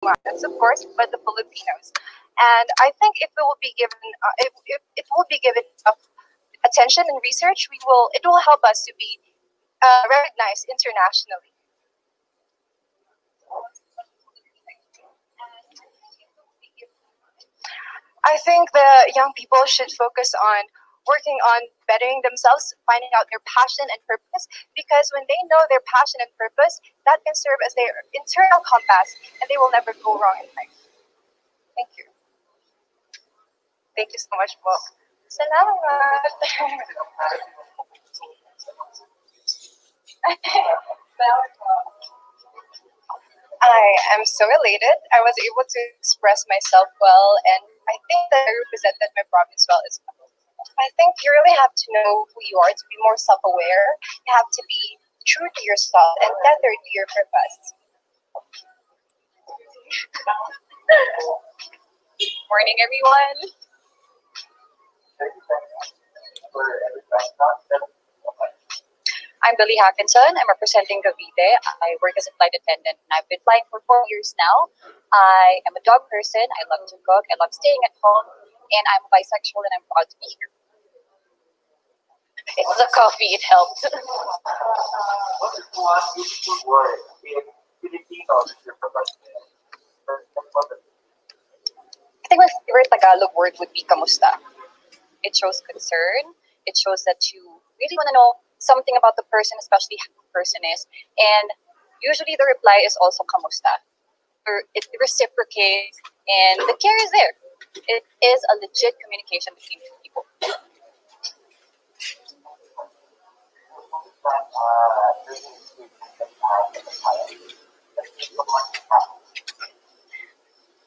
Americans, of course, but the Filipinos. And I think if it will be given, if it will be given enough attention and research, it will help us to be recognized internationally. I think the young people should focus on working on bettering themselves, finding out their passion and purpose, because when they know their passion and purpose, that can serve as their internal compass, and they will never go wrong in life. Thank you. Thank you so much po. Salamat. I am so elated. I was able to express myself well, and I think that I represented my province well as well. I think you really have to know who you are to be more self-aware. You have to be true to yourself and tethered to your purpose. Morning, everyone. I'm Billy Hackinson. I'm representing Cavite. I work as a flight attendant, and I've been flying for 4 years now. I am a dog person. I love to cook. I love staying at home, and I'm bisexual, and I'm proud to be here. It's the coffee. It helped. What is one useful word in Filipino that you're providing? I think my favorite Tagalog word would be kamusta. It shows concern. It shows that you really want to know something about the person, especially how the person is. And usually the reply is also kamusta. It reciprocates, and the care is there. It is a legit communication between two people.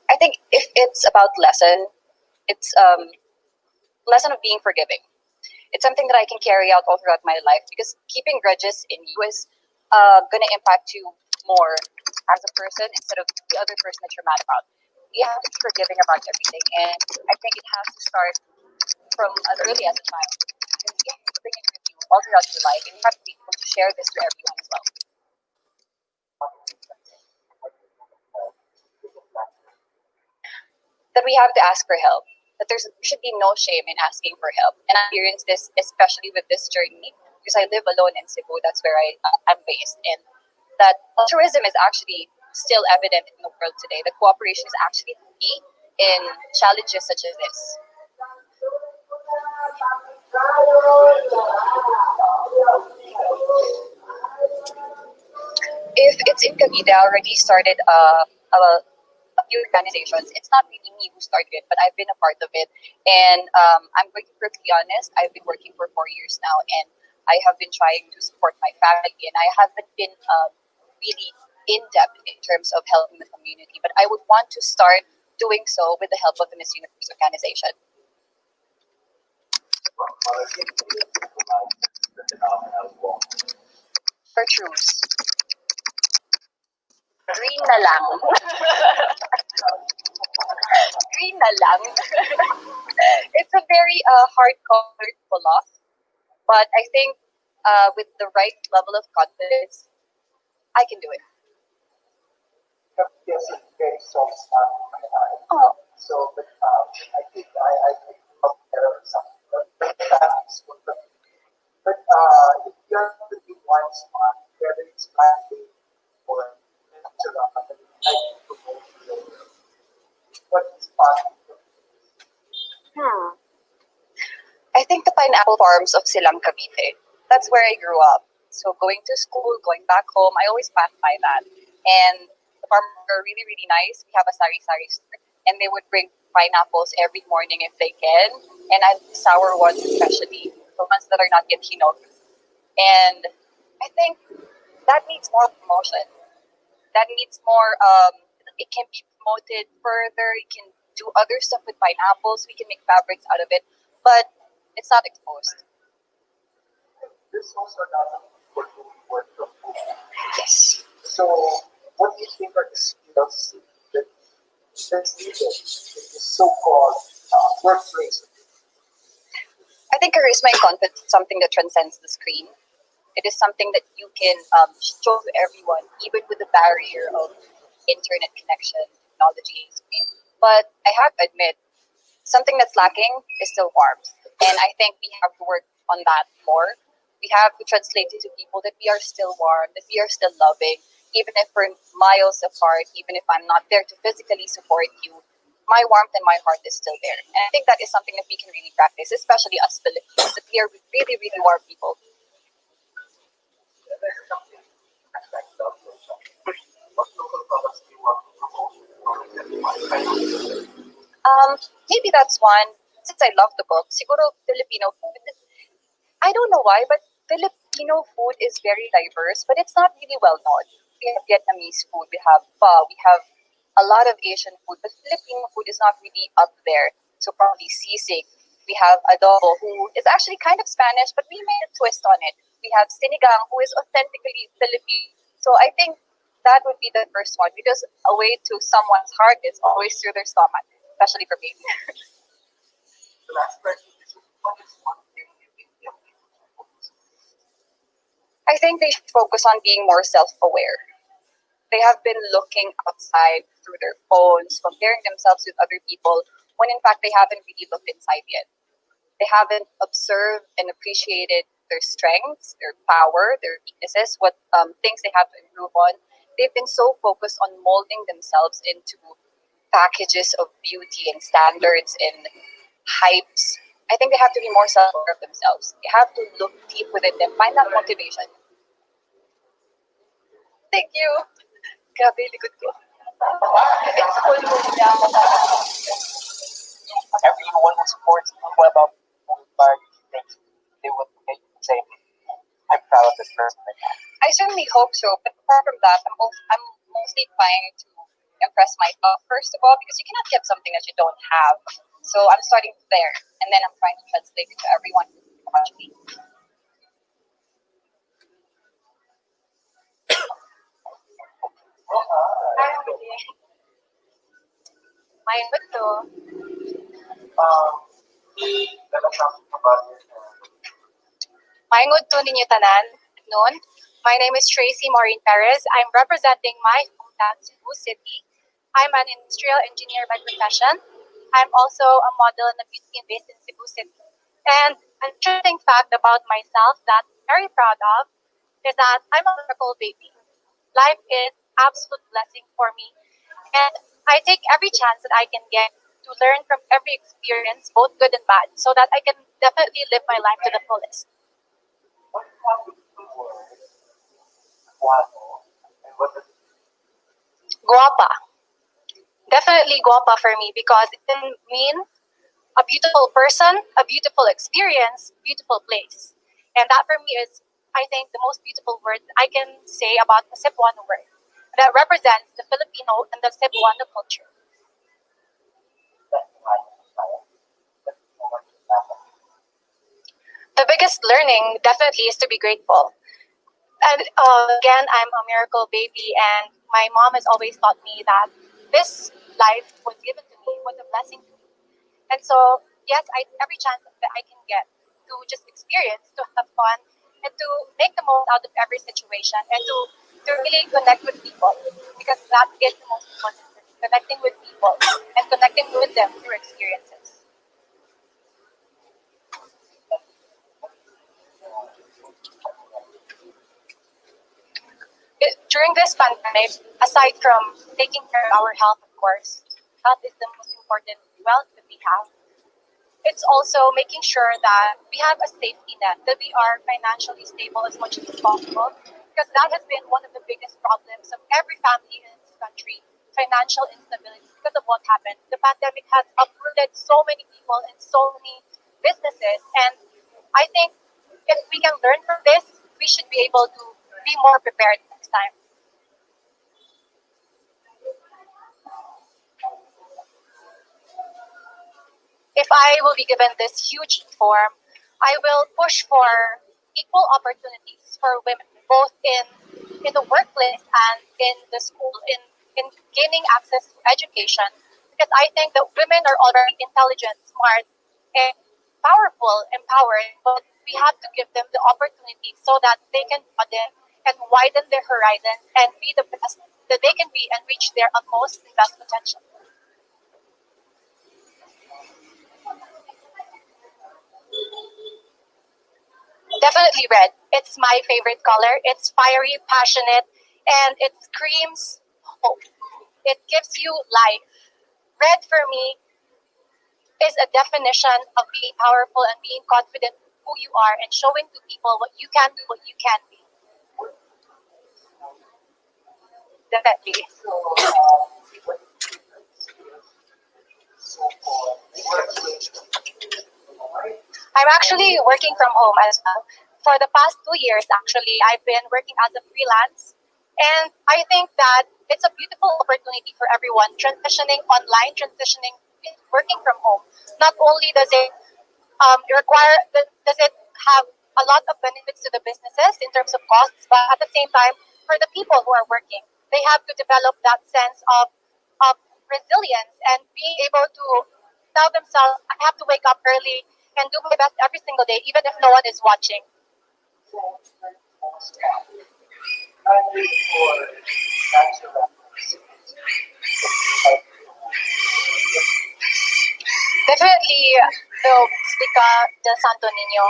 I think if it's about lesson, it's lesson of being forgiving. It's something that I can carry out all throughout my life, because keeping grudges in you is going to impact you more as a person instead of the other person that you're mad about. You have to be forgiving about everything, and I think it has to start from as early as a child. And you have to bring it with you all throughout your life, and you have to be able to share this to everyone as well. That we have to ask for help. That there should be no shame in asking for help. And I experience this especially with this journey because I live alone in Cebu. That's where I'm based. And that altruism is actually still evident in the world today. The cooperation is actually key in challenges such as this. If it's in Cavite, I already started a few organizations. It's not really me who started it, but I've been a part of it. And I'm going to be perfectly honest, I've been working for 4 years now, and I have been trying to support my family, and I haven't been really in-depth in terms of helping the community. But I would want to start doing so with the help of the Miss Universe organization. For truths. Green na lang. Green na lang. It's a very hard color to pull off, but I think with the right level of confidence, I can do it. Yes, it's very soft spot in my heart. Oh. So, but I think I could compare something. But if you're to be one spot, whether it's planting or natural, I like to go to what spot? I think the pineapple farms of Silang, Cavite. That's where I grew up. So going to school, going back home, I always passed by that. And the farmers are really, really nice. We have a sari-sari store. And they would bring pineapples every morning if they can. And I sour ones especially, the ones that are not yet hinog. And I think that needs more promotion. That needs more, it can be promoted further. You can do other stuff with pineapples. We can make fabrics out of it. But it's not exposed. This also not for work from home. Yes. So, what do you think are the skills that's needed in this so-called workplace? I think charisma and confidence is something that transcends the screen. It is something that you can show to everyone, even with the barrier of internet connection. technology and screen. But I have to admit, something that's lacking is still warmth. And I think we have to work on that more. We have to translate it to people that we are still warm, that we are still loving, even if we're miles apart, even if I'm not there to physically support you. My warmth and my heart is still there. And I think that is something that we can really practice, especially us Filipinos, that we are really, really warm people. And there's something aspect of yourself. What local products do you want to promote or that you want to Maybe that's one. Since I love the book, siguro Filipino food. I don't know why, but Filipino food is very diverse, but it's not really well known. We have Vietnamese food, we have pho, we have a lot of Asian food, but Filipino food is not really up there. So probably sisig. We have adobo, who is actually kind of Spanish, but we made a twist on it. We have sinigang, who is authentically Filipino. So I think that would be the first one because a way to someone's heart is always through their stomach, especially for me. The last question is what is one thing you think young people should focus on? I think they should focus on being more self-aware. They have been looking outside through their phones, comparing themselves with other people, when in fact they haven't really looked inside yet. They haven't observed and appreciated their strengths, their power, their weaknesses, what things they have to improve on. They've been so focused on molding themselves into packages of beauty and standards and hypes. I think they have to be more self-aware of themselves. They have to look deep within them, find that motivation. Thank you. Grabe, likod ko. It's full moon niya. Everyone who supports people about like things they would make say, I'm proud of this person right now. I certainly hope so, but apart from that, I'm mostly trying to impress myself first of all because you cannot give something that you don't have. So I'm starting there, and then I'm trying to translate it to everyone who watch me. Main betul. Um, Gonna talk about it. Maingod to ninyo tanan. Noon. My name is Tracy Maureen Perez. I'm representing my hometown, Cebu City. I'm an industrial engineer by profession. I'm also a model and a beauty based in Cebu City. And an interesting fact about myself that I'm very proud of is that I'm a miracle baby. Life is absolute blessing for me. And I take every chance that I can get to learn from every experience, both good and bad, so that I can definitely live my life to the fullest. What happened to the word guapo and what does Guapa. Definitely guapa for me because it can mean a beautiful person, a beautiful experience, beautiful place. And that for me is, I think, the most beautiful word I can say about the Cebuano word that represents the Filipino and the Cebuano culture. that like style? That's so much happened. The biggest learning definitely is to be grateful. And again, I'm a miracle baby, and my mom has always taught me that this life was given to me was a blessing to me. And so, yes, every chance that I can get to just experience, to have fun, and to make the most out of every situation, and to really connect with people, because that is the most important thing, connecting with people and connecting with them through experiences. During this pandemic, aside from taking care of our health, of course, health is the most important wealth that we have. It's also making sure that we have a safety net, that we are financially stable as much as possible, because that has been one of the biggest problems of every family in this country, financial instability because of what happened. The pandemic has uprooted so many people and so many businesses, and I think if we can learn from this, we should be able to be more prepared next time. If I will be given this huge form, I will push for equal opportunities for women, both in the workplace and in the school, in gaining access to education. Because I think that women are already intelligent, smart, and powerful, empowered, but we have to give them the opportunity so that they can broaden and widen their horizons and be the best that they can be and reach their utmost and best potential. Definitely red. It's my favorite color. It's fiery, passionate, and it screams hope. It gives you life. Red for me is a definition of being powerful and being confident who you are and showing to people what you can do, what you can be. Definitely. So, what so for I'm actually working from home as well. For the past 2 years, actually, I've been working as a freelance. And I think that it's a beautiful opportunity for everyone transitioning online, transitioning working from home. Not only does it does it have a lot of benefits to the businesses in terms of costs, but at the same time, for the people who are working, they have to develop that sense of resilience and being able to tell themselves, I have to wake up early and do my best every single day, even if no one is watching. only for natural Definitely the Basilica del Santo Niño.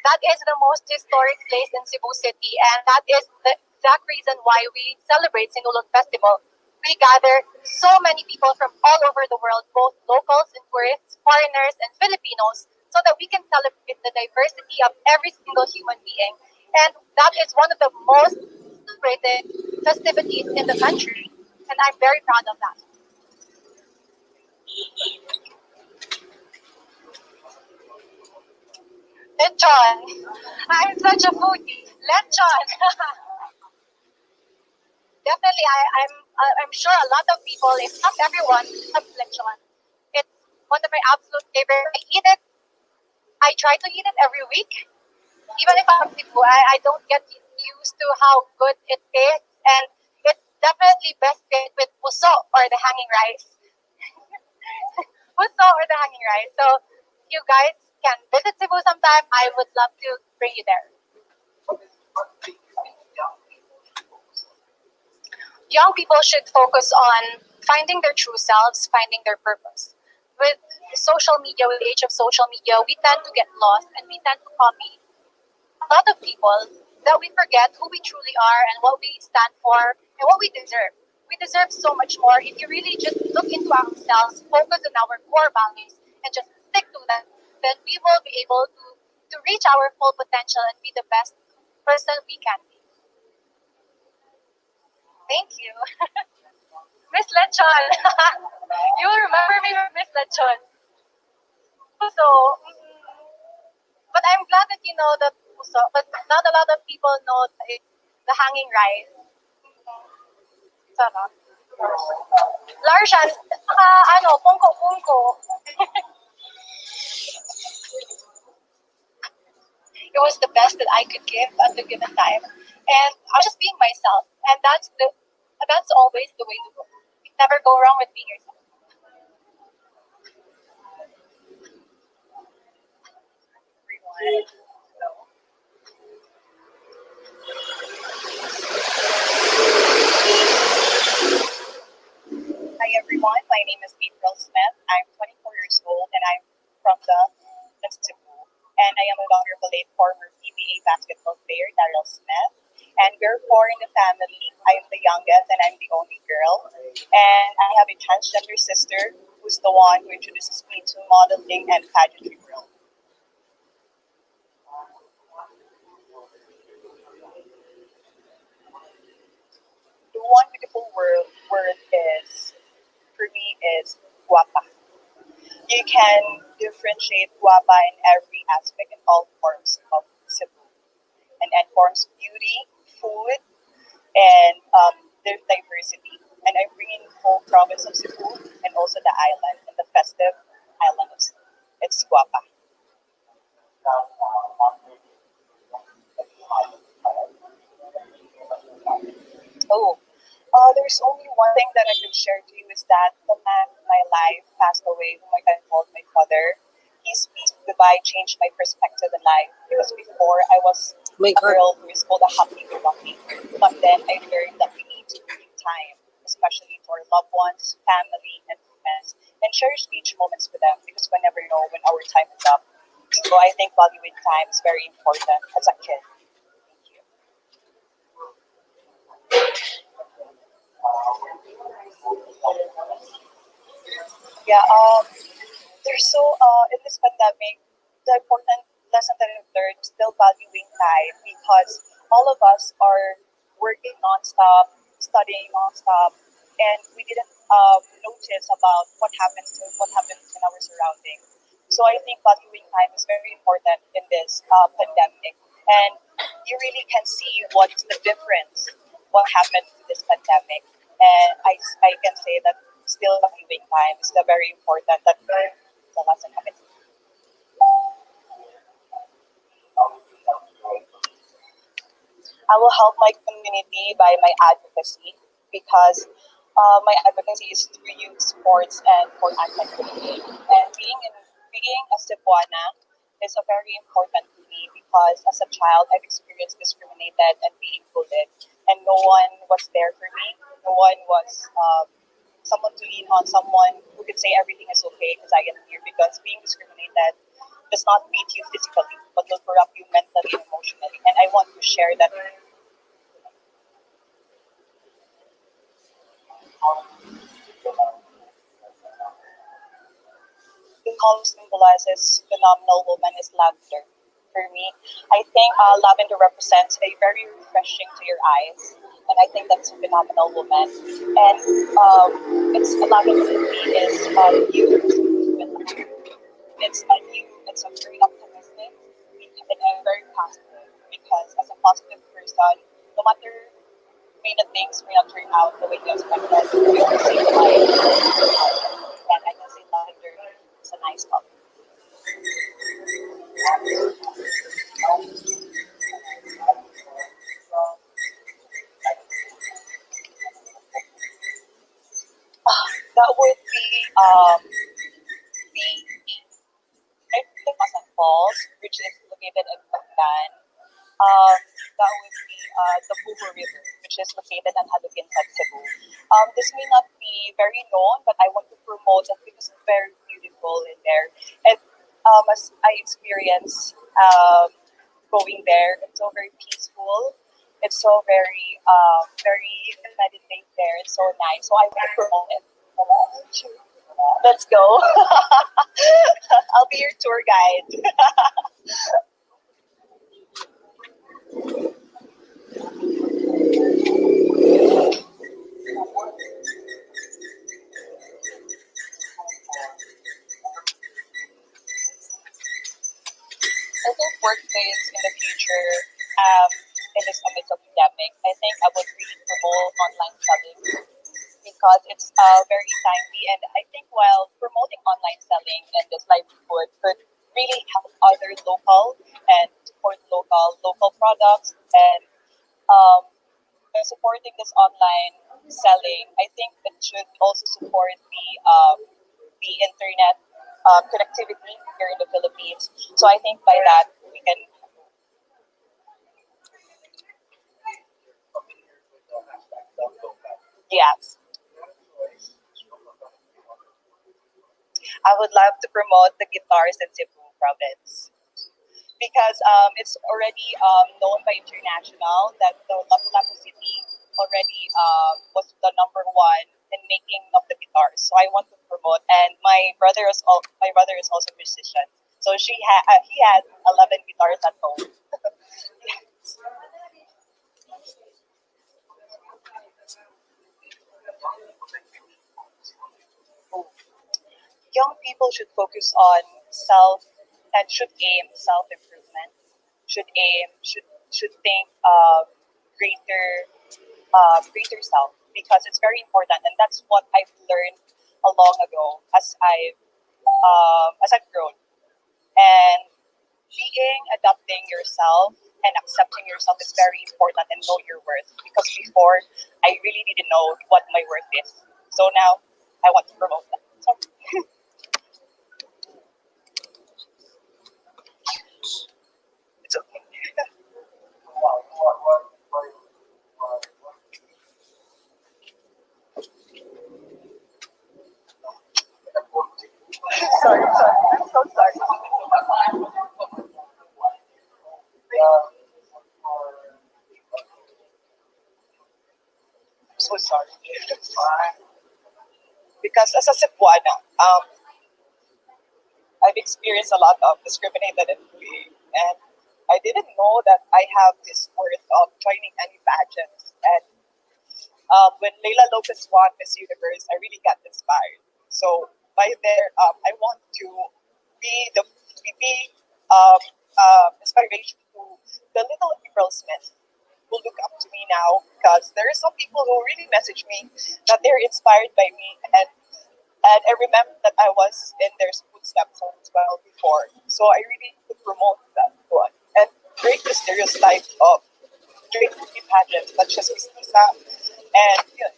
That is the most historic place in Cebu City, and that is the exact reason why we celebrate Sinulog Festival. We gather so many people from all over the world, both locals and tourists, foreigners and Filipinos, so that we can celebrate the diversity of every single human being. And that is one of the most celebrated festivities in the country, and I'm very proud of that. Lechon. I'm such a foodie. Lechon. Definitely, I'm sure a lot of people, if not everyone, loves lechon. It's one of my absolute favorite. I eat it. I try to eat it every week. Even if I'm Cebu, I don't get used to how good it tastes, and it's definitely best paired with puso or the hanging rice. Puso or the hanging rice. So you guys can visit Cebu sometime. I would love to bring you there. Young people should focus on finding their true selves, finding their purpose. With social media, with the age of social media, we tend to get lost and we tend to copy a lot of people that we forget who we truly are and what we stand for and what we deserve. We deserve so much more if you really just look into ourselves, focus on our core values, and just stick to them. Then we will be able to reach our full potential and be the best person we can be. Thank you. Miss Lechon. You will remember me with Miss Lechon. So, but I'm glad that you know the puso, but not a lot of people know the hanging rice. Sarap. Larshan, pungko-pungko. It was the best that I could give at the given time. And I was just being myself. And that's always the way to go. You never go wrong with being yourself. Hi everyone, my name is April Smith. I'm 24 years old and I'm from the Cebu. And I am a daughter of a late former PBA basketball player, Daryl Smith. And we're four in the family. I am the youngest and I'm the only girl. And I have a transgender sister who's the one who introduces me to modeling and pageantry world. The one beautiful word is, for me, is guapa. You can differentiate guapa in every aspect in all forms of Cebu. And forms beauty, food, and their diversity. And I bring in whole province of Cebu and also the island and the festive island of Cebu. It's guapa. Oh, there's only one thing that I could share to you is that the man in my life passed away, whom I called my father. His peace goodbye changed my perspective in life because before I was a girl who is called a happy go lucky, but then I learned that we need to be time, especially to our loved ones, family, and friends, and cherish each moments with them because we never know when our time is up. So I think valuing time is very important as a kid. Thank you. Yeah, there's so in this pandemic, the important lesson that I've learned is still valuing time because all of us are working nonstop, studying nonstop, and we didn't notice about what happens in our surroundings. So I think valuing time is very important in this pandemic, and you really can see what's the difference, what happened to this pandemic, and I can say that still valuing time is the very important that the lesson of it. I will help my community by my advocacy because my advocacy is through youth sports and for anti-bullying. And being a Cebuana is a very important to me because as a child I've experienced discriminated and being bullied, and no one was there for me. No one was someone to lean on, someone who could say everything is okay because I am here. Because being discriminated does not beat you physically, but will corrupt you mentally and emotionally. And I want to share that the color symbolizes phenomenal woman is lavender. For me, I think lavender represents a very refreshing to your eyes, and I think that's a phenomenal woman. And it's lavender to me is you. It's a very optimistic and I'm very positive because as a positive person, no matter may the things may not turn out the way you expected, you will see the light. And I can say lavender is a nice color. That would be the I think Pasan Falls, which is located in Bangtan. Um, that would be the Pugo River, which is located in Haluginsan, Cebu. This may not be very known, but I want to promote it because it's very beautiful in there. And as I experience going there, it's so very peaceful. It's so very you can meditate there. It's so nice. So I want to promote it. Let's go. I'll be your tour guide. I think workplace in the future, in this amidst of pandemic, I think I would really promote online selling because it's very timely. And I think while promoting online selling and this livelihood could really help other local and support local products. And by supporting this online selling, I think it should also support the internet connectivity here in the Philippines. So I think by that we can, yes, I would love to promote the guitars in Cebu province because it's already known by international that the Lapu-Lapu city already was the number one in making of the guitars. So I want to promote, and my brother is also a musician. So he has 11 guitars at home. Young people should focus on self and should aim self improvement. Should think greater greater self because it's very important, and that's what I've learned a long ago as I've grown. And being adapting yourself and accepting yourself is very important and know your worth because before I really didn't know what my worth is. So now I want to promote that. So it's okay. sorry. I'm so sorry. I'm so sorry. Because as a Cebuana, I've experienced a lot of discriminated and bullying, and I didn't know that I have this worth of joining any pageants. And when Leila Lopez won Miss Universe, I really got inspired. So by there, I want to be inspiration to the little April Smith who look up to me now, because there are some people who really message me that they're inspired by me, and I remember that I was in their footsteps as well before. So I really could promote that one and break the stereotype of doing beauty pageants such as Miss Lisa and yeah.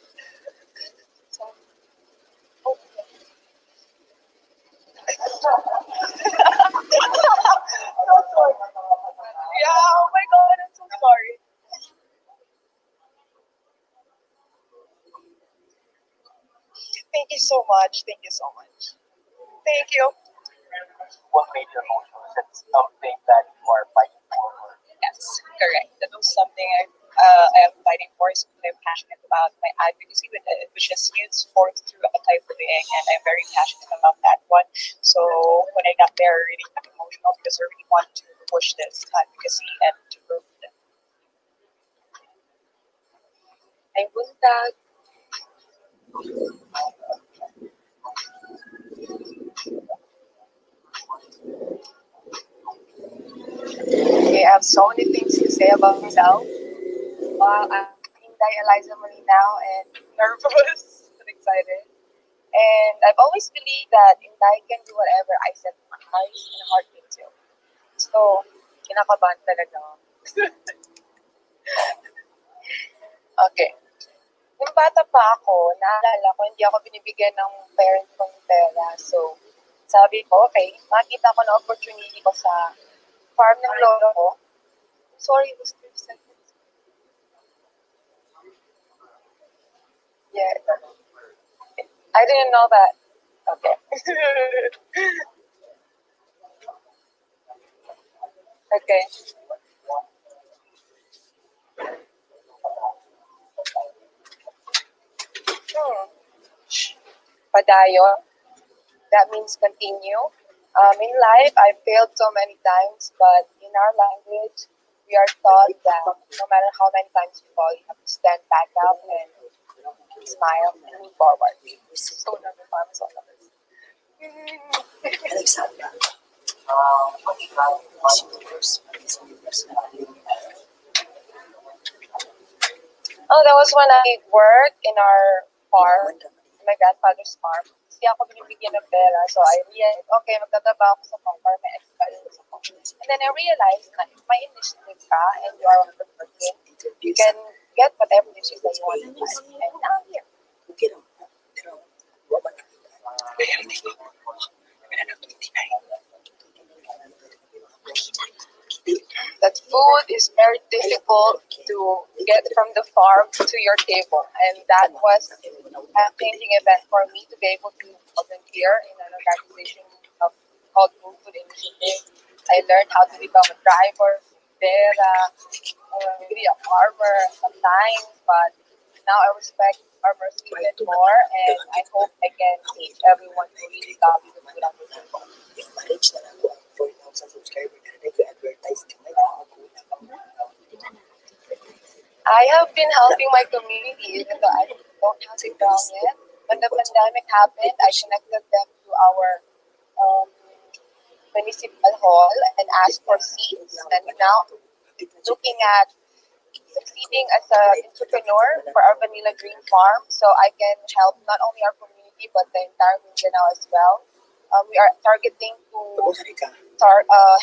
So, oh, so sorry. Yeah, oh my god, I'm so sorry. Thank you so much. Thank you so much. Thank you. What made you emotional? Is it something that you are fighting for? Yes, correct. That was something I am fighting for. Something I'm passionate about. My advocacy with it, which is youth sports through anti-bullying, and I'm very passionate about that one. So when I got there, I really got emotional because I really want to push this advocacy and to prove that I will that. Okay, I have so many things to say about myself. I'm Inday Eliza Marie now and nervous but excited. And I've always believed that Inday can do whatever I set my eyes and heart into. So, kinakabahan talaga ako. Okay. Nung bata pa ako, naalala ko, hindi ako binibigyan ng parent ko ng pera. So, sabi ko, okay, makita ko na opportunity ko sa farm ng lolo ko. Sorry, it was 3 seconds. Yeah. I didn't know that. Okay. Okay. Hmm. Padayon. That means continue. In life, I failed so many times, but in our language, we are taught that no matter how many times you fall, you have to stand back up and smile and move forward. So number five is all of us. Alexandra, what about Miss Universe? Miss Universe na yung Oh, that was when I worked in our farm, my grandfather's farm. Kasi ako binibigyan ng pera. So I realized, okay, magtatrabaho ako sa farm para may experience ako. And then I realized na if may initiative ka and you are hardworking, you can get whatever it is that you want in life. And now I'm here. okay lang. Pero, wala na. Kaya hindi ko. Ano, 29. That food is very difficult to get from the farm to your table. And that was a changing event for me to be able to volunteer in an organization called Food Initiative. I learned how to become a driver, maybe a farmer sometimes, but now I respect farmers even more, and I hope I can teach everyone to really value the food on the table. If marriage na lang ako ang 4,000 subscriber na nag-advertise ka na lang ako na. I have been helping my community even though I don't have a ground yet. When the pandemic happened, I connected them to our municipal hall and asked for seats. And now looking at succeeding as an entrepreneur for our Vanilla Green Farm, so I can help not only our community but the entire Mindanao as well. We are targeting to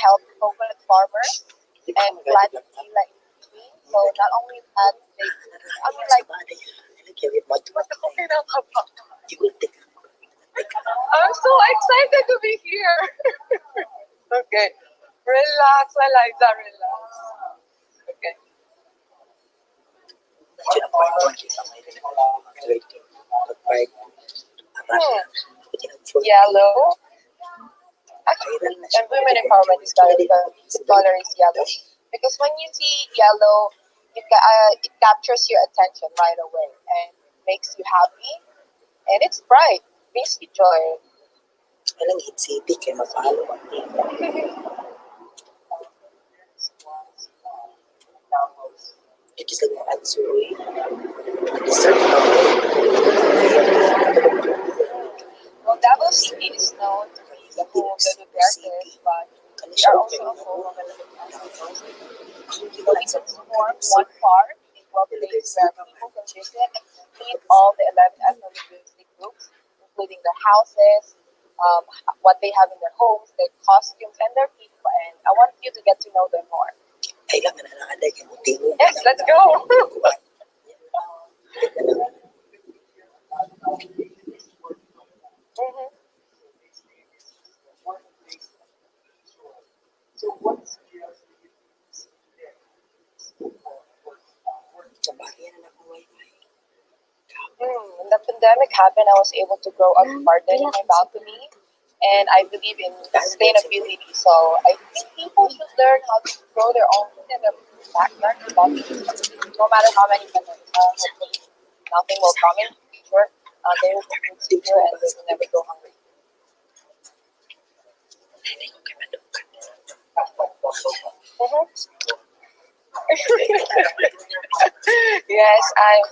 help coconut farmers and plant tequila in between. So not only that, I mean like, I'm so excited to be here. Okay, relax, Eliza, relax. Okay. Yellow. Actually, Viral na and women empowerment is better because the color is yellow. Because when you see yellow, it captures your attention right away and makes you happy. And it's bright, brings you joy. Walang hit city kaya mapalo ang It is like an survey. Well, Davao City is known to be the home of the Dutertes, but we are also a home of the Filipinos. We can form one park in one place where people can visit and meet all the 11 ethno-linguistic groups, including their houses, what they have in their homes, their costumes, and their people. And I want you to get to know them more. Ay lang na nakaday kay motibo. Yes, let's go! Mhm. Kabagyan na ako wifi. When the pandemic happened, I was able to grow a garden in my balcony, and I believe in sustainability. So I think people should learn how to grow their own food in their backyard and balcony. No matter how many pandemics, hopefully nothing will come in the future. They will be food secure and they will never go hungry. Hindi ko kay madukan. Mhm. Yes, I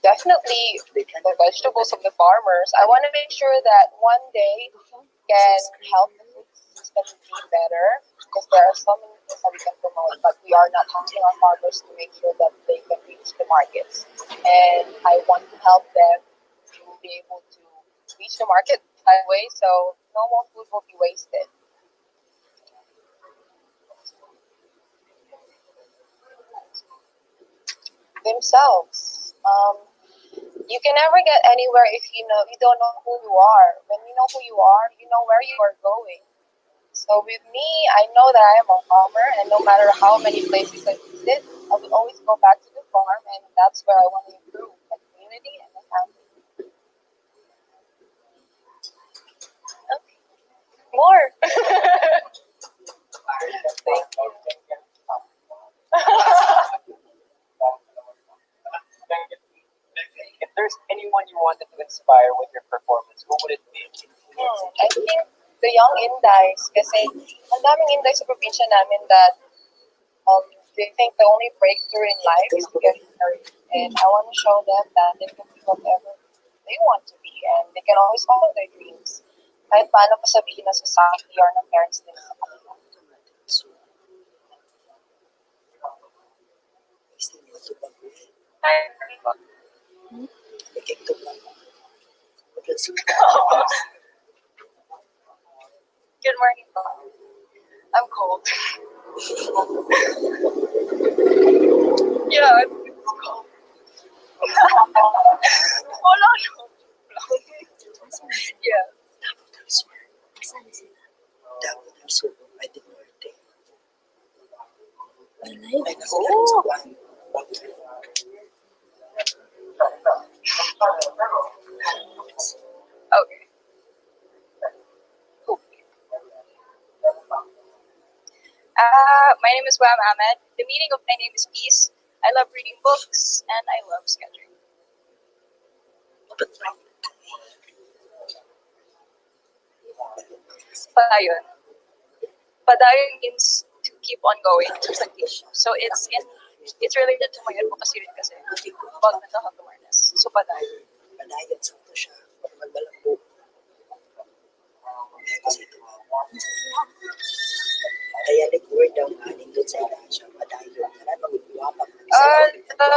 definitely the vegetables of the farmers. I want to make sure that one day can help the food system be better because there are so many things that we can promote, but we are not helping our farmers to make sure that they can reach the markets. And I want to help them to be able to reach the market that way so no more food will be wasted. Themselves. You can never get anywhere if you don't know who you are. When you know who you are, you know where you are going. So with me, I know that I am a farmer, and no matter how many places I visit, I will always go back to the farm, and that's where I want to improve my community and my family. Okay. More. Thank you. If there's anyone you wanted to inspire with your performance, who would it be? I think the young Indies, kasi ang daming Indies sa probinsya namin that they think the only breakthrough in life is to get married. And I want to show them that they can be whatever they want to be and they can always follow their dreams. Kahit paano pa sabihin ng society or ng parents nila sa kanila. Good morning, Mom. I'm cold. Yeah, it's cold. Wala lang. Yeah. Dapat ang subo ay di norte. Ay nasa lang sa buwan. Okay. Cool. My name is Wam Ahmed. The meaning of my name is peace. I love reading books and I love sketching. Padayon. Padayon means to keep on going, to continue. So it's related to my advocacy rin kasi about mental health awareness. So padayon. Padayon sa ito siya. Magbalabo. Kaya kasi ito. Kaya like word daw nga nindot sa ila siya. Padayon. Kaya mag-uwapak. The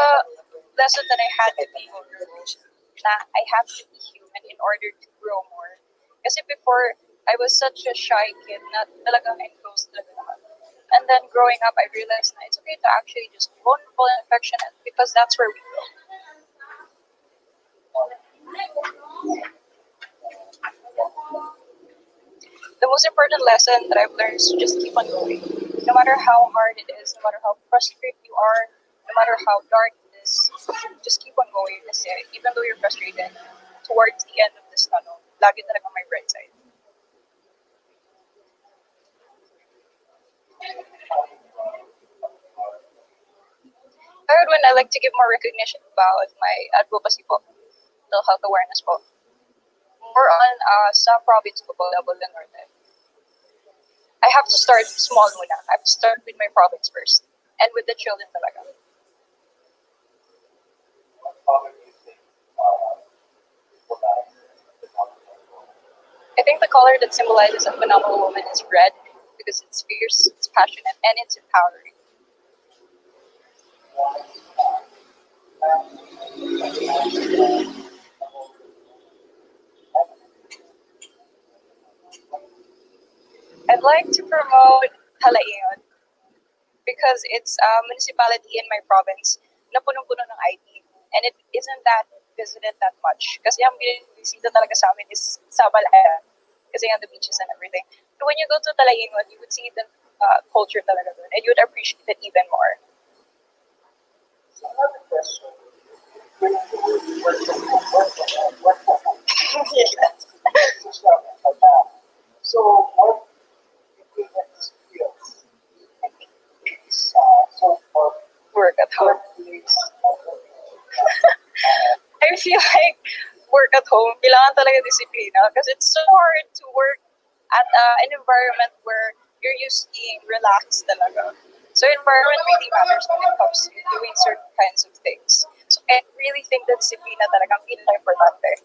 lesson that I had with people na I have to be human in order to grow more. Kasi before, I was such a shy kid na talagang enclosed talaga naman. And then growing up, I realized na it's okay to actually just be vulnerable and affectionate because that's where we grow. The most important lesson that I've learned is to just keep on going. No matter how hard it is, no matter how frustrated you are, no matter how dark it is, just keep on going. Kasi even though you're frustrated, towards the end of this tunnel, lagi talaga may bright side. Third one, I like to give more recognition about my advocacy po, mental health awareness po. More on sa province po po, Davao del Norte. I have to start small muna. I have to start with my province first. And with the children talaga. I think the color that symbolizes a phenomenal woman is red because it's fierce, it's passionate, and it's empowering. I'd like to promote Halaingon because it's a municipality in my province na punong-puno ng IT. And it isn't that visited that much. Kasi ang binisita talaga sa amin is sa Malaya. Kasi ang the beaches and everything. So when you go to Halaingon, you would see the culture talaga doon. And you would appreciate it even more. So another question. Yes. So what equipment skills so for Work at home. workplace I feel like work at home, kailangan talaga disiplina because it's so hard to work at an environment where you're used to being relaxed talaga. So environment really matters when it comes to doing certain kinds of things. So I really think that disiplina talaga ang pinaka-importante.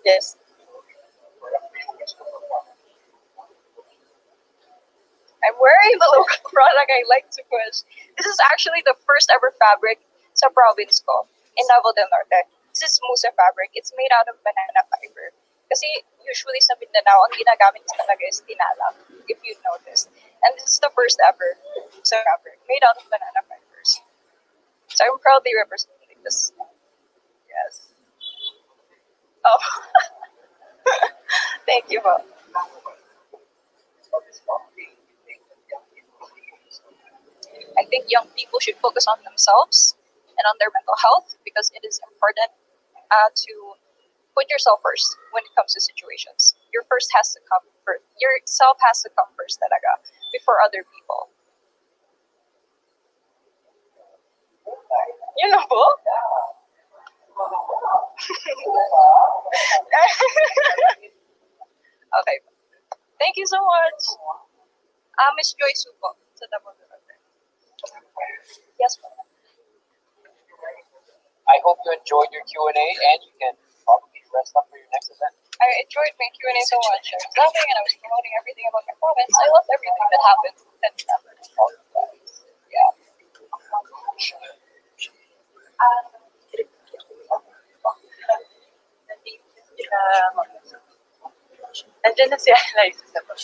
Yes. I'm wearing the local product I like to push. This is actually the first ever fabric sa province ko in Davao del Norte. This is Musa fabric. It's made out of banana fiber. Kasi usually sa Mindanao, ang ginagamit talaga is tinala, if you noticed. And this is the first ever Musa fabric made out of banana fibers. So I'm proudly representing this. Yes. Oh. Thank you, po. I think young people should focus on themselves and on their mental health because it is important to put yourself first when it comes to situations. Your first has to come first. Yourself has to come first talaga before other people. You know po? Okay. Thank you so much. Miss Joy Su po sa Davao del Norte. Yes po. I hope you enjoyed your Q&A and you can probably rest up for your next event. I enjoyed my Q&A so much. I was laughing and I was promoting everything about my province. I loved everything that happened. And, yeah. Nandiyan na si Eliza sa po.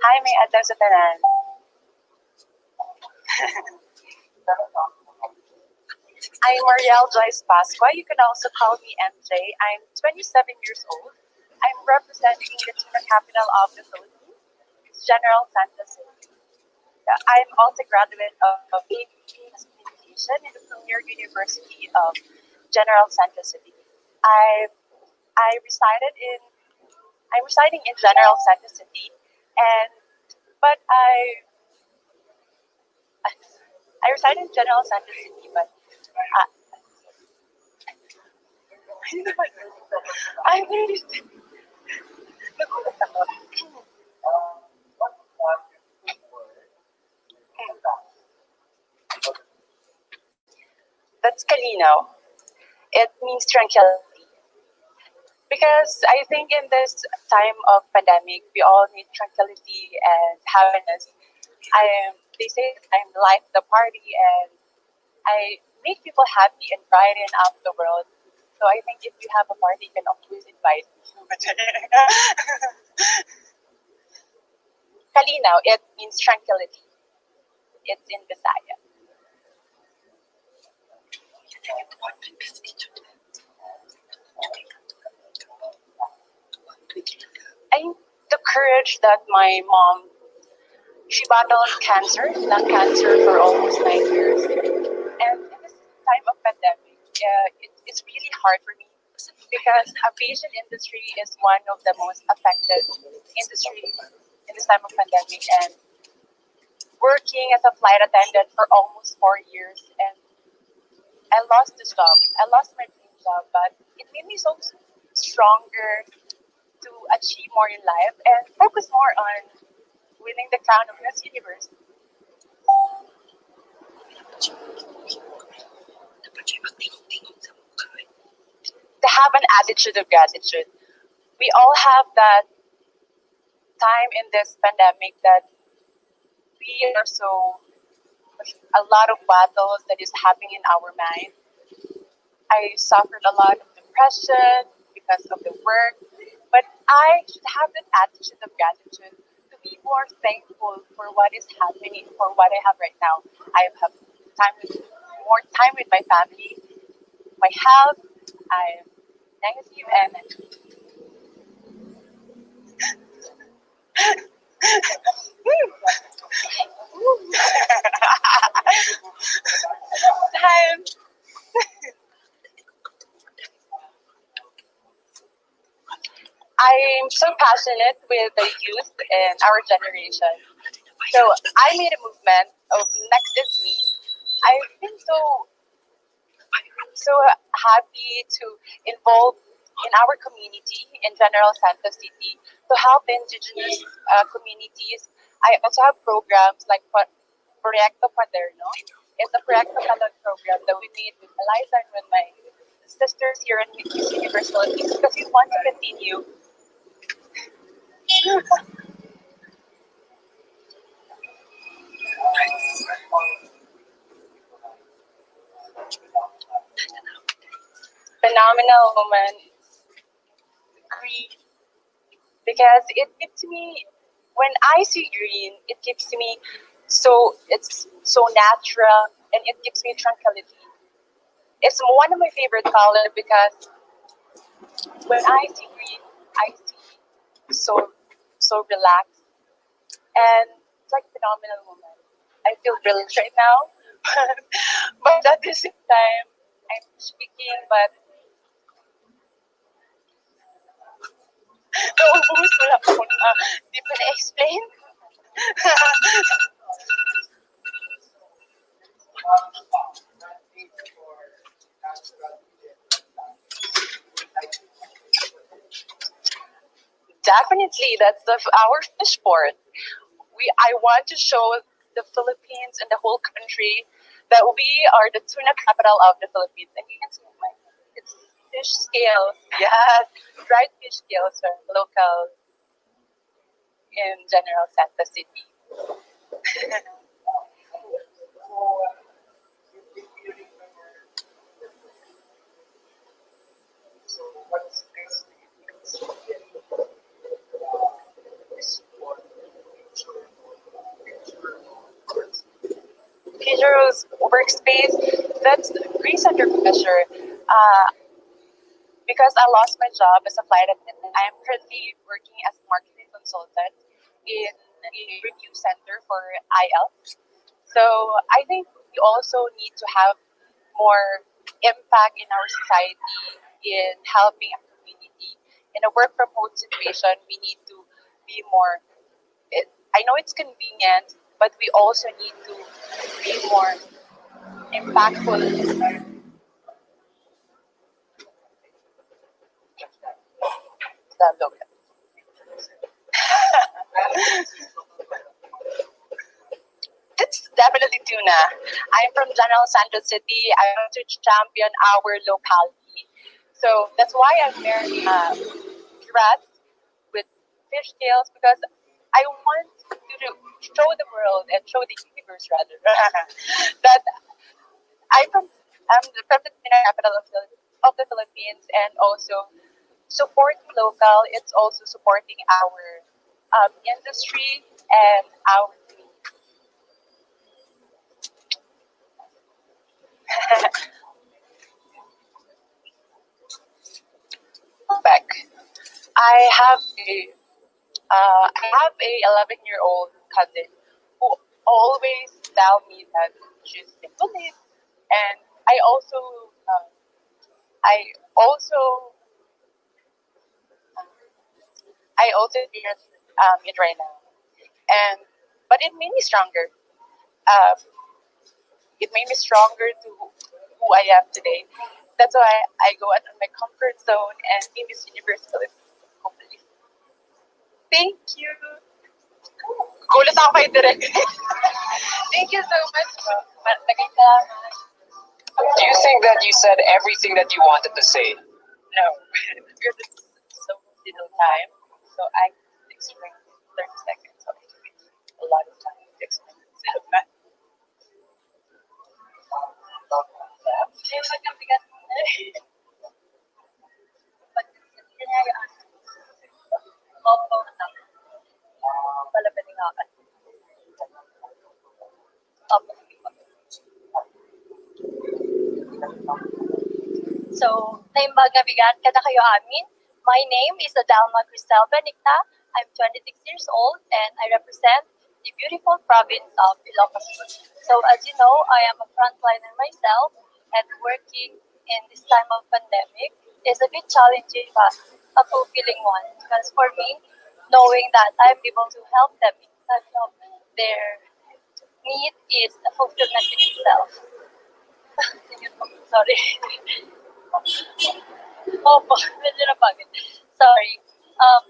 Hi, may adlaw sa tanan. I'm Marielle Joyce Pasqua. You can also call me MJ. I'm 27 years old. I'm representing the Tuna capital of the Philippines, General Santos City. I'm also a graduate of Business Communication in the Premier University of General Santos City. I'm residing in General Santos City, but I reside in General Santos City, but I really nagulat ako. That's Kalinaw. It means tranquility. Because I think in this time of pandemic, we all need tranquility and happiness. They say I'm like the party and I make people happy and brighten up the world. So I think if you have a party, you can always invite me. Kalinaw, it means tranquility. It's in Bisaya. I think the courage that my mom, she battled cancer, lung cancer for almost 9 years. And in this time because aviation industry is one of the most affected industry in this time of pandemic, and working as a flight attendant for almost 4 years, and I lost this job. I lost my dream job, but it made me so stronger to achieve more in life and focus more on winning the crown of Miss Universe. Dapat siya magtingog-tingog sa mukha. To have an attitude of gratitude. We all have that time in this pandemic that we are so a lot of battles that is happening in our mind. I suffered a lot of depression because of the work, but I should have that attitude of gratitude to be more thankful for what is happening, for what I have right now. I have more time with my family, my health. I'm negative and time. I'm so passionate with the youth and our generation. So I made a movement of Next is Me. I've been so happy to involve in our community in General Santos City to help indigenous communities. I also have programs like Proyecto Paterno. It's a Proyecto Talon program that we made with Eliza and with my sisters here in Miss Universe Philippines because we want to continue. Phenomenal woman, green, because it gives me when I see green, it gives me it's so natural and it gives me tranquility. It's one of my favorite colors because when I see green, I see so relaxed and it's like a phenomenal woman. I feel brilliant right now, but at the same time, I'm speaking, but naubos wala pa ko na, di pa na-explain. Definitely, that's our fish port. I want to show the Philippines and the whole country that we are the tuna capital of the Philippines. And you can see my it's fish scales. Yes, dried fish scales are local in General Santa City. Pedro's workspace, that's Greece under pressure. Because I lost my job as a flight attendant, I am currently working as a marketing consultant in a review center for IELTS. So I think we also need to have more impact in our society in helping our community. In a work from home situation, we need to be more. I know it's convenient, but we also need to be more impactful. It's definitely tuna. I'm from General Santos City. I want to champion our locality. So that's why I'm wearing a dress with fish scales because I want to show the world and show the universe rather that I'm from the capital of the Philippines and also supporting local. It's also supporting our industry and our back. I have a I have a 11-year-old cousin who always tell me that she's been bullied, and I also I also experienced it right now, and but it made me stronger. Um, it made me stronger to who I am today. That's why I go out of my comfort zone and in this Universe Philippines. Hopefully. Thank you. Gulat ako kayo direct. Thank you so much. Maraming salamat. Do you think that you said everything that you wanted to say? No, because it's so little time. So I explain 30 seconds. So it takes a lot of time to explain instead of that. So, naimbag nga bigat kada kayo amin. My name is Adalma Cristel Benicta. I'm 26 years old and I represent the beautiful province of Ilocos Sur. So, as you know, I am a frontliner myself and working in this time of pandemic is a bit challenging but a fulfilling one because for me, knowing that I'm able to help them in terms of their need is a fulfillment in itself. Sorry. Opo, medyo napagod. Sorry. Oh,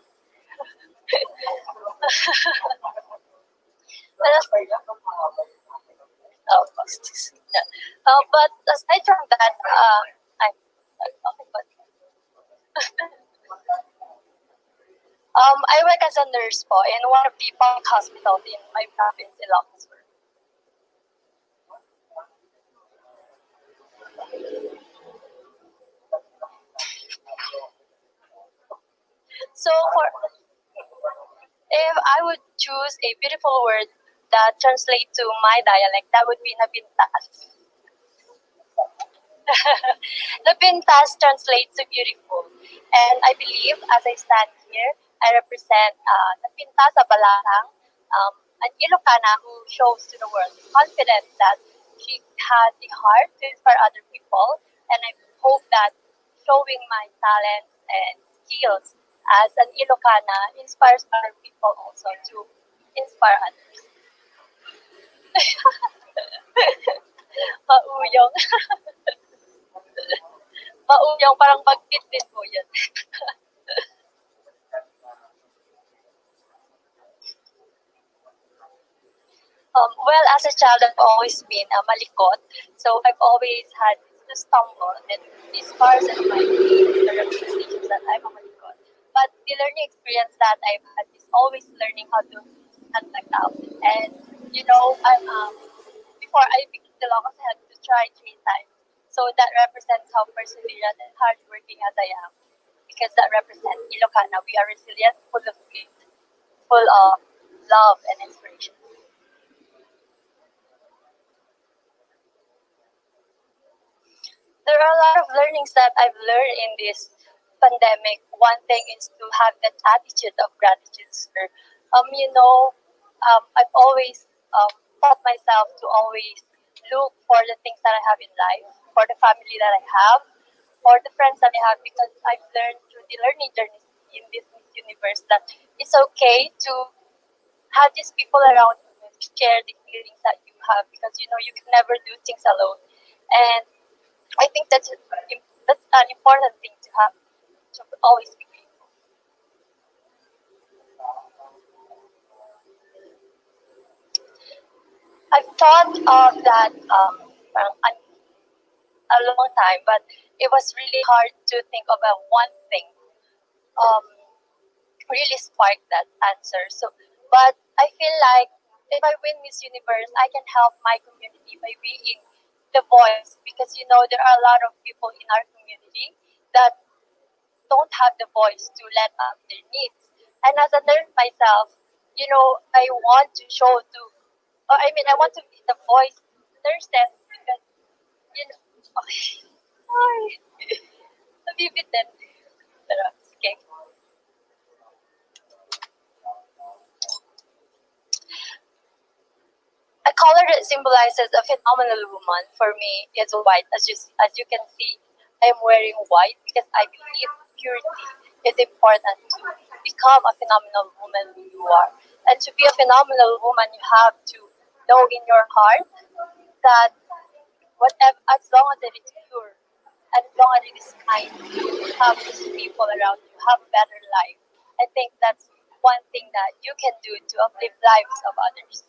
yeah. But aside from that, okay, but I work as a nurse po in one of the public hospitals in my province, Ilocos Sur. So for if I would choose a beautiful word that translates to my dialect, that would be nabintas. Nabintas translates to beautiful. And I believe as I stand here, I represent Nabintas sa Balarang, an Ilocana who shows to the world confident that she has the heart to inspire other people. And I hope that showing my talents and skills as an Ilocana inspires other people also to inspire others. Mauyong. Mauyong, parang bagtit din po yun. Well, as a child, I've always been a malikot. So I've always had to stumble and the scars on my face, the representations that I'm a malikot. But the learning experience that I've had is always learning how to stand back out. And, you know, before I became the locals, I had to try 3 times. So that represents how perseverant and hardworking as I am. Because that represents Ilocana. We are resilient, full of faith, full of love and inspiration. There are a lot of learnings that I've learned in this pandemic. One thing is to have that attitude of gratitude, sir. You know, I've always taught myself to always look for the things that I have in life, for the family that I have, for the friends that I have, because I've learned through the learning journeys in this Miss Universe that it's okay to have these people around you and share the feelings that you have, because you know you can never do things alone. And I think that's an important thing to have, to always be grateful. I've thought of that parang a long time, but it was really hard to think of a one thing um, really sparked that answer. So, but I feel like if I win Miss Universe, I can help my community by being the voice, because you know there are a lot of people in our community that don't have the voice to let out their needs. And as a nurse myself, you know, I want to show to, or I mean, I want to be the voice to nurses because, you know, okay, sorry, nabibitin. Pero, okay. A color that symbolizes a phenomenal woman for me is white. As you can see, I'm wearing white because I believe purity is important to me. become a phenomenal woman who you are. And to be a phenomenal woman, you have to know in your heart that whatever, as long as it is pure, and as long as it is kind, you have these people around you, have a better life. I think that's one thing that you can do to uplift lives of others.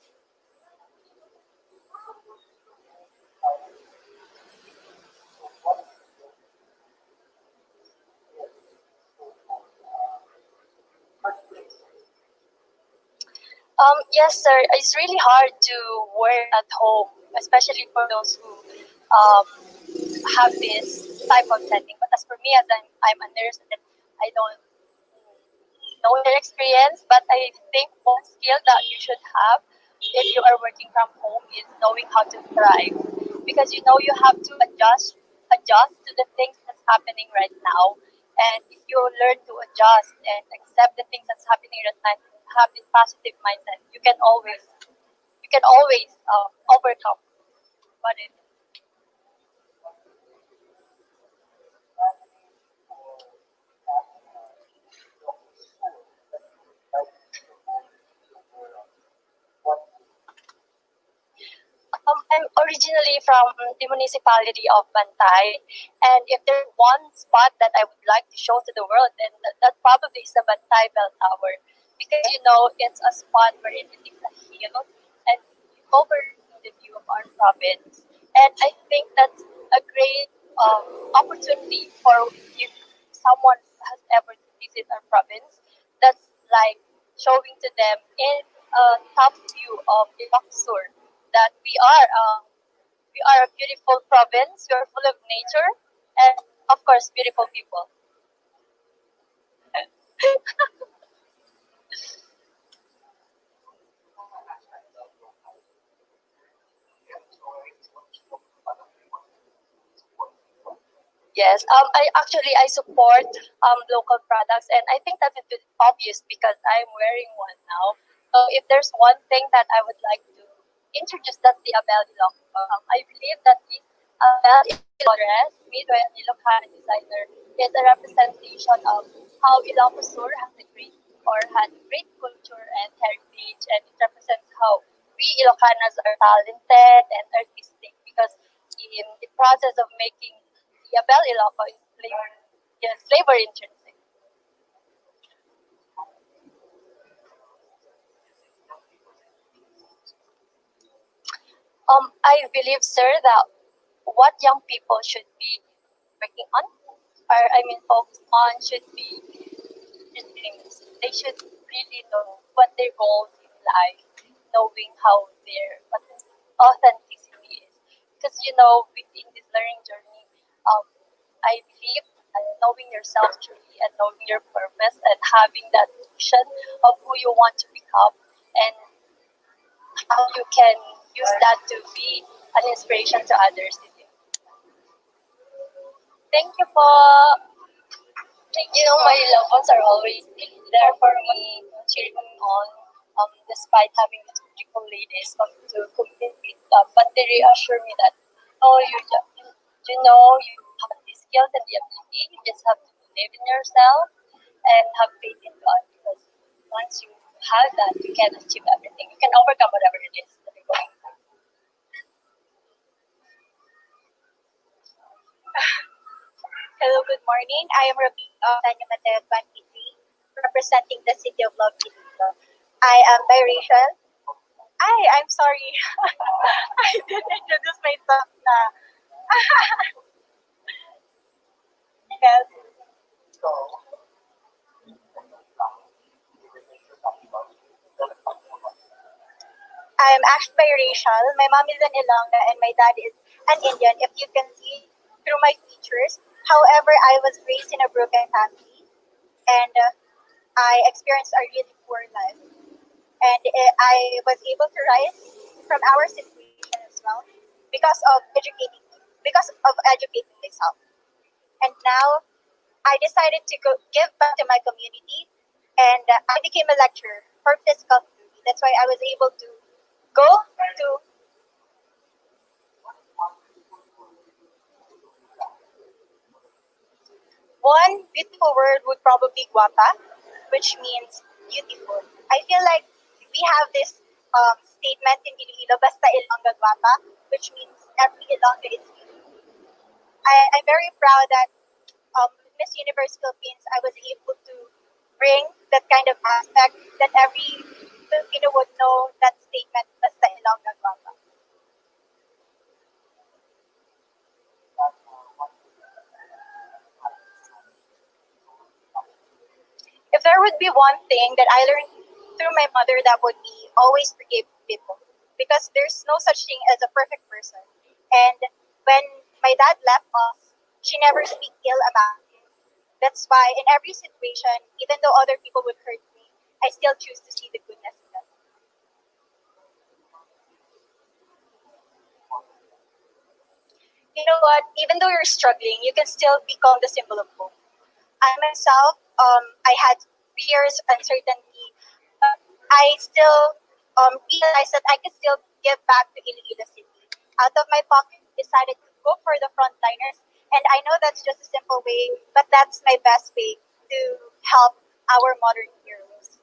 Yes, sir. It's really hard to work at home, especially for those who um, have this type of setting. But as for me, as I'm a nurse, and I don't know their experience, but I think one skill that you should have if you are working from home is knowing how to thrive, because you know you have to adjust to the things that's happening right now. And if you learn to adjust and accept the things that's happening right now, have this positive mindset, you can always overcome what it. I'm originally from the municipality of Bantay, and if there's one spot that I would like to show to the world, then that probably is the Bantay Bell Tower, because you know it's a spot where it is a hill and you overview the view of our province, and I think that's a great opportunity for if someone has ever to visit our province. That's like showing to them in a top view of Ilaksur that we are a beautiful province. We are full of nature and, of course, beautiful people. Yes, I support local products, and I think that's a bit obvious because I'm wearing one now. So if there's one thing that I would like to introduce, that's the Abel Ilocos. I believe that the Abel Ilocos dress, made by an Ilocano designer, is a representation of how Ilocos Sur has a great or had great culture and heritage, and it represents how we Ilocanos are talented and artistic because in the process of making Yabel Ilocos is flavor, yes, flavor intrinsic. I believe, sir, that what young people should be working on, or I mean, focused on, should be three things. They should really know what their goals in life, knowing how their authenticity is. Because you know, in this learning journey, um, I believe knowing yourself truly and knowing your purpose and having that vision of who you want to become and how you can use that to be an inspiration to others. Thank you po. You know, my loved ones are always there for me, cheering me on, despite having these critical ladies come to compete with them. But they reassure me that, oh, you know, you have the skills and the ability. You just have to believe in yourself and have faith in God. Because once you have that, you can achieve everything. You can overcome whatever it is that you're going through. Hello, good morning. I am Rabi Tanya Mateo 23, representing the City of Love Iloilo. I am biracial. I'm sorry. I didn't introduce myself na. Yes. I am actually biracial. My mom is an Ilongga and my dad is an Indian, if you can see through my features. However, I was raised in a broken family and I experienced a really poor life. And I was able to rise from our situation as well because of educating myself. And now I decided to go give back to my community, and I became a lecturer for physical therapy. That's why I was able to go to one beautiful word would probably guapa. which means beautiful. I feel like we have this statement in Iloilo, basta Ilongga guapa, which means every Ilongga is beautiful. I'm very proud that Miss Universe Philippines, I was able to bring that kind of aspect that every Filipino would know that statement, basta Ilongga guapa. If there would be one thing that I learned through my mother, that would be always forgive people. Because there's no such thing as a perfect person. And when my dad left us, she never speak ill about him. That's why in every situation, even though other people would hurt me, I still choose to see the goodness in them. You know what? Even though you're struggling, you can still become the symbol of hope. I myself, I had fears, uncertainty, but I still realized that I could still give back to Iloilo City. Out of my pocket, decided to go for the frontliners, and I know that's just a simple way, but that's my best way to help our modern heroes.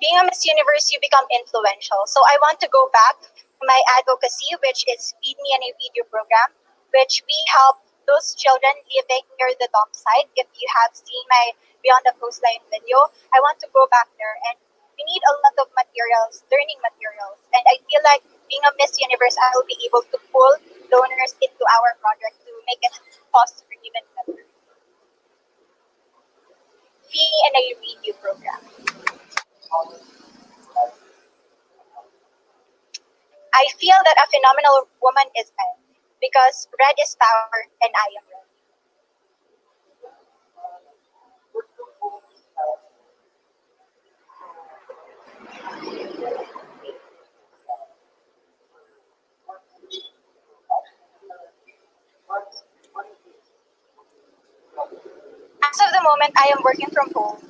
Being a Miss Universe, you become influential. So I want to go back to my advocacy, which is Feed Me and a Video program, which we help those children living near the dump site. If you have seen my Beyond the Coastline video, I want to go back there, and we need a lot of materials, learning materials. And I feel like being a Miss Universe, I will be able to pull donors into our project to make it foster even better. Feed Me and a Video program. I feel that a phenomenal woman is red because red is power and I am red. As of the moment, I am working from home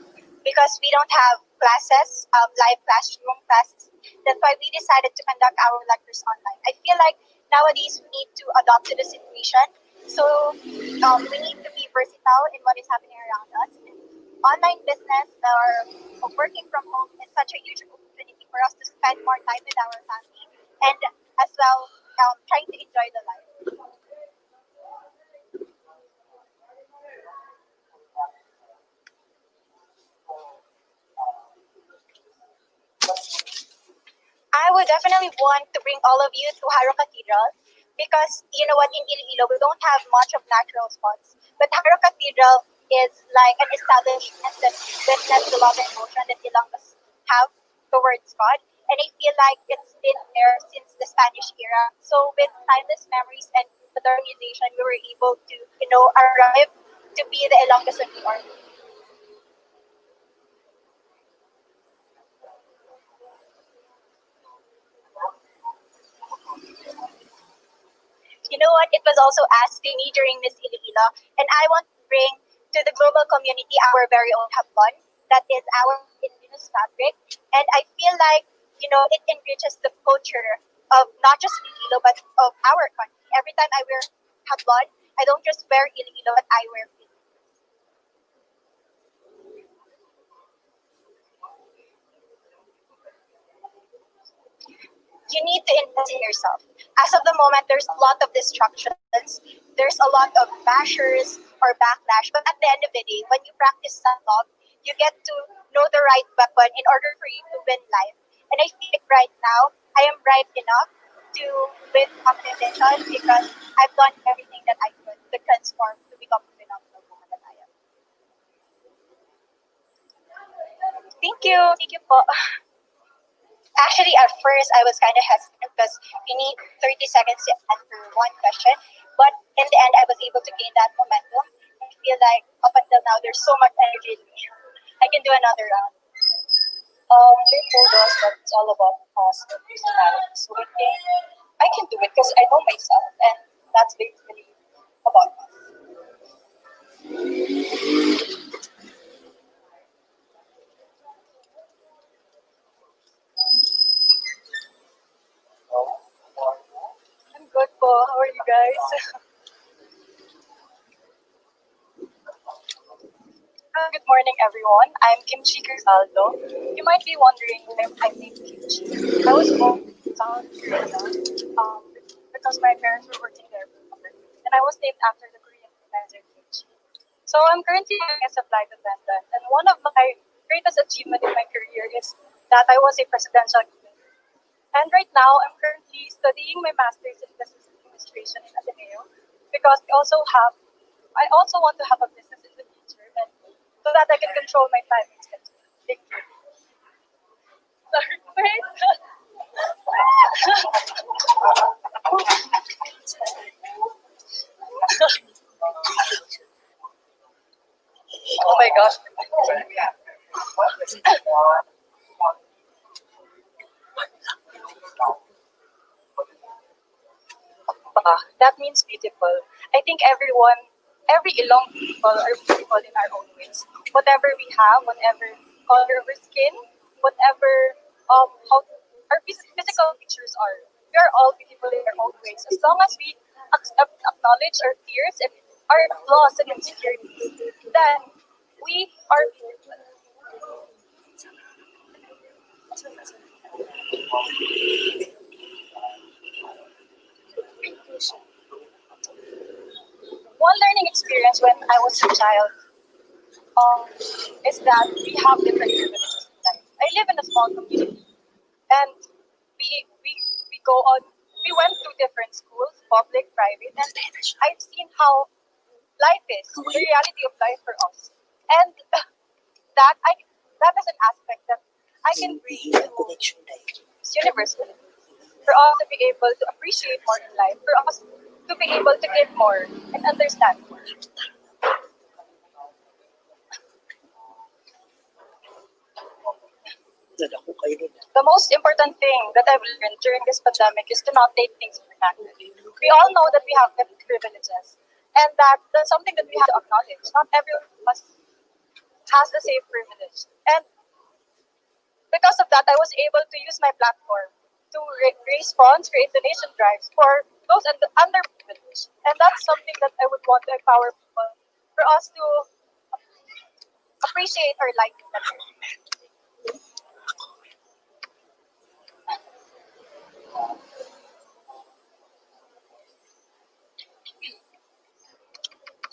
because we don't have classes, live classroom classes. That's why we decided to conduct our lectures online. I feel like nowadays we need to adapt to the situation. So we need to be versatile in what is happening around us. Online business or working from home is such a huge opportunity for us to spend more time with our family and as well trying to enjoy the life. I would definitely want to bring all of you to Haro Cathedral because you know what, in Iloilo we don't have much of natural spots, but Haro Cathedral is like an establishment that witnessed the love and emotion that Ilonggos have towards God, and I feel like it's been there since the Spanish era. So with timeless memories and modernization, we were able to arrive to be the Ilonggos of the Army. You know what? It was also asked to me during Miss Iloilo, and I want to bring to the global community our very own hablon, that is our indigenous fabric. And I feel like, it enriches the culture of not just Iloilo, but of our country. Every time I wear hablon, I don't just wear Iloilo, but I wear Philippines. You need to invest in yourself. As of the moment, there's a lot of distractions. There's a lot of bashers or backlash. But at the end of the day, when you practice self-love, you get to know the right weapon in order for you to win life. And I feel like right now, I am ripe enough to win competition because I've done everything that I could to transform to become the phenomenal woman that I am. Thank you. Thank you po. Actually, at first, I was kind of hesitant because you need 30 seconds to answer one question. But in the end, I was able to gain that momentum. I feel like up until now, there's so much energy in me. I can do another round. They told us that it's all about us, the personality. So I think I can do it because I know myself, and that's basically about us. guys. Good morning, everyone. I'm Kimchi Crisaldo. You might be wondering why I'm named Kimchi. I was born in South Korea because my parents were working there before, and I was named after the Korean organizer Kimchi. So I'm currently working as a flight attendant, and one of my greatest achievements in my career is that I was a presidential candidate. And right now, I'm currently studying my master's in business administration in Ateneo because I also want to have a business in the future, and so that I can control my time and schedule. Thank you. Sorry, wait. Oh my gosh. That means beautiful. I think every Ilong people are beautiful in our own ways. Whatever we have, whatever color of our skin, whatever how our physical features are, we are all beautiful in our own ways. As long as we acknowledge our fears and our flaws and insecurities, then we are beautiful. One learning experience when I was a child um, is that we have different privileges in life. I live in a small community, and we go on. We went to different schools, public, private, and I've seen how life is, the reality of life for us, and that I that is an aspect that I can bring to this universe for us to be able to appreciate more in life, for us to be able to give more and understand more. The most important thing that I've learned during this pandemic is to not take things for granted. We all know that we have different privileges, and that's something that we have to acknowledge. Not everyone of us has the same privilege. And because of that, I was able to use my platform to raise funds, create donation drives for those underprivileged. And that's something that I would want to empower people for us to appreciate our life better.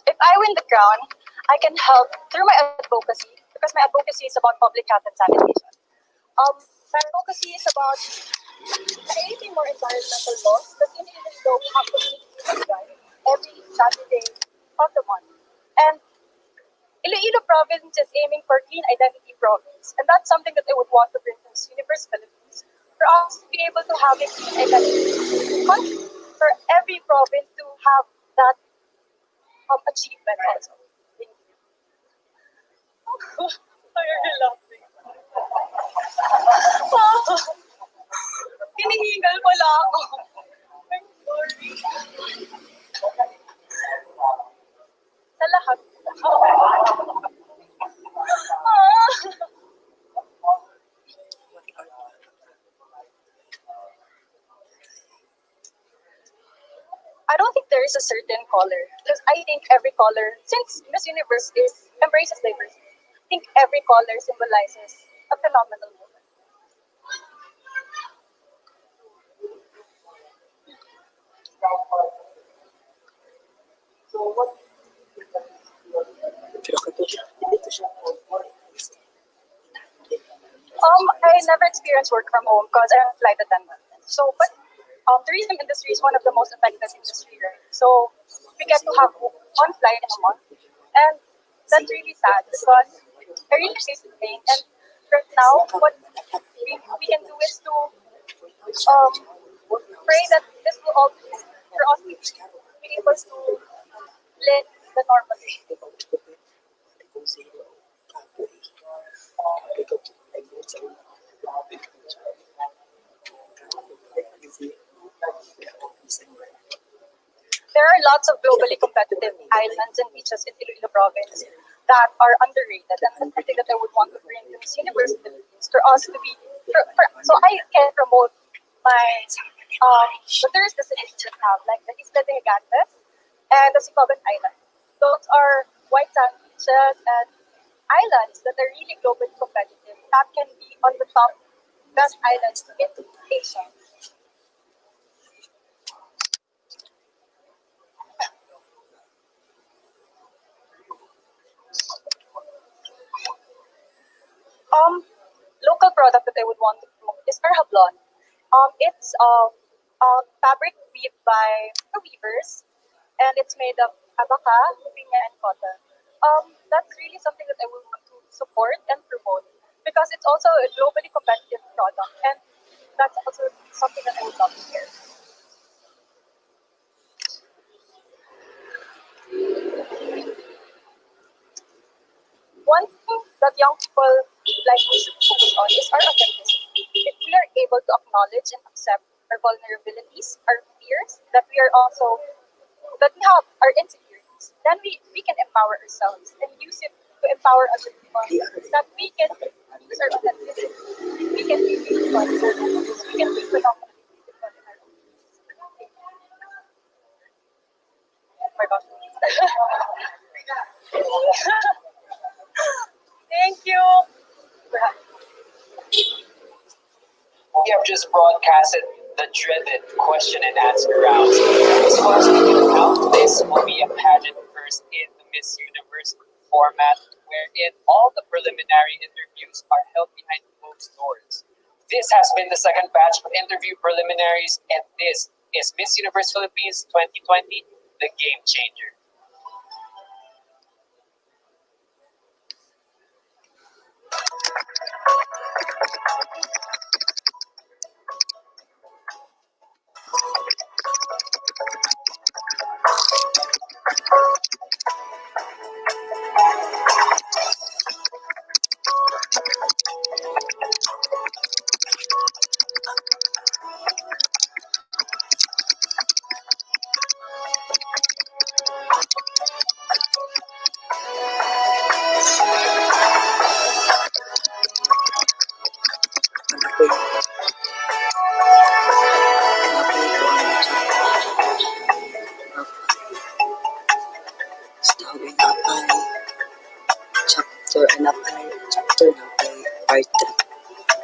If I win the crown, I can help through my advocacy because my advocacy is about public health and sanitation. My advocacy is about creating more environmental laws because even though we have community drive every Saturday of the month. And Iloilo province is aiming for clean identity province. And that's something that I would want to bring to Miss Universe Philippines for us to be able to have a clean identity country, for every province to have that achievement also. Thank you. Why are you laughing? Hinihingal pala ako. I'm sorry. Sa lahat. I don't think there is a certain color because I think every color, since Miss Universe embraces diversity, I think every color symbolizes a phenomenal woman. I never experienced work from home because I'm a flight attendant. So, but tourism industry is one of the most affected industry, right? So we get to have one flight in a month, and that's really sad because I really face the pain. And right now, what we can do is to pray that this will all be for us to be able to live the normal way. There are lots of globally competitive islands and beaches in Iloilo province that are underrated, and that's something that I would want to bring to Miss Universe Philippines for us to be, so I can promote my But there is the cities that have, like the Isla de Gigantes and the Sicoban Island. Those are white sand beaches and islands that are really globally competitive. That can be on the top best islands in Asia. Local product that I would want to promote is our hablon. It's a fabric weaved by the weavers, and it's made of abaca, piña, and cotton. That's really something that I would want to support and promote because it's also a globally competitive product, and that's also something that I would love to hear. One thing that young people like we should focus on is our authenticity. If we are able to acknowledge and accept our vulnerabilities, our fears, that we are also that we have our insecurities, then we can empower ourselves and use it to empower other people. That we can use our authenticity. We can be beautiful in our own ways. We can be phenomenally beautiful in our own ways. Oh my gosh. Thank you. We have just broadcasted the dreaded question and answer rounds. This will be a pageant first in the Miss Universe format, wherein all the preliminary interviews are held behind closed doors. This has been the second batch of interview preliminaries, and this is Miss Universe Philippines 2020, the game changer. Chapter and apply chapter na apply part 3.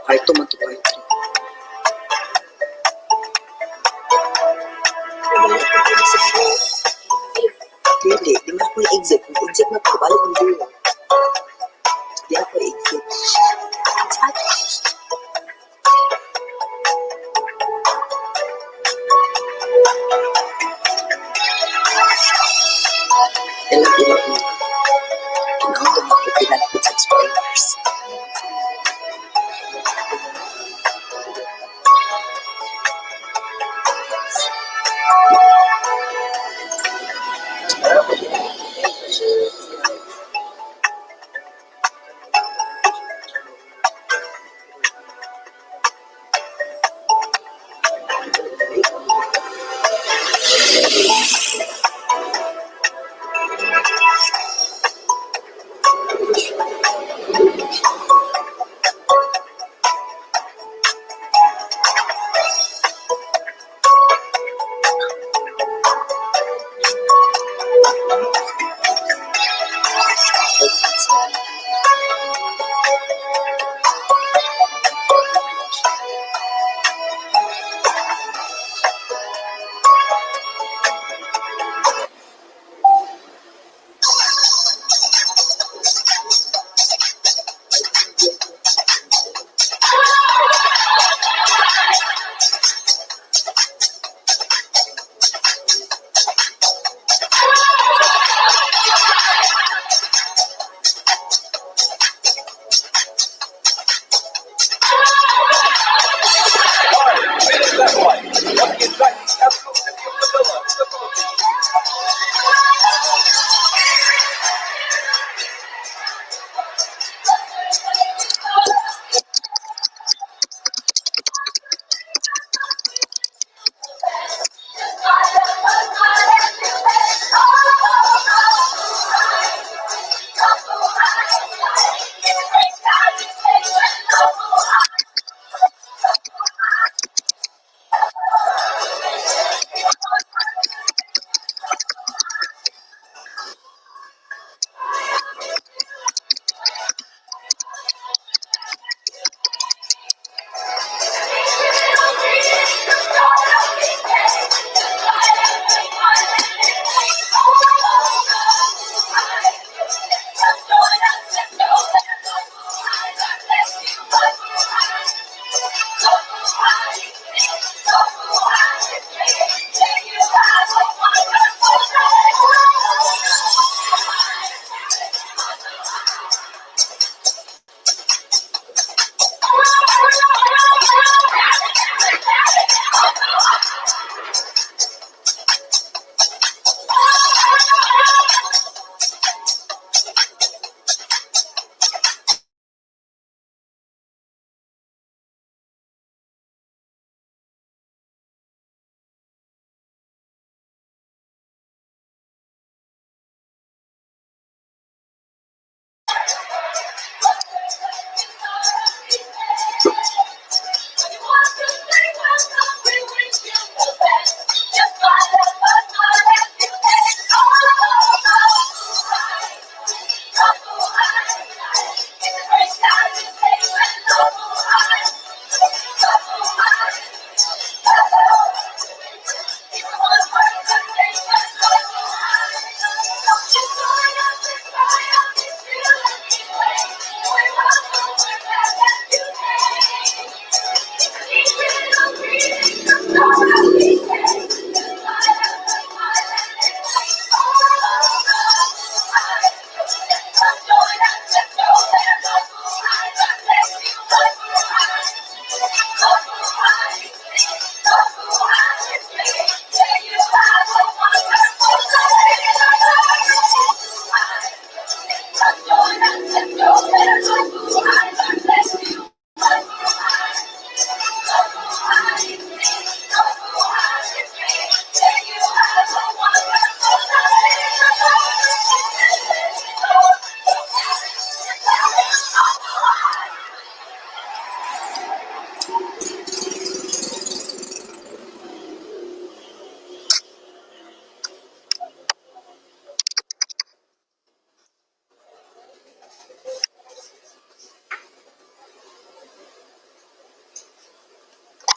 Part 2 man to part 3. Dili, di na ko exit. Exit na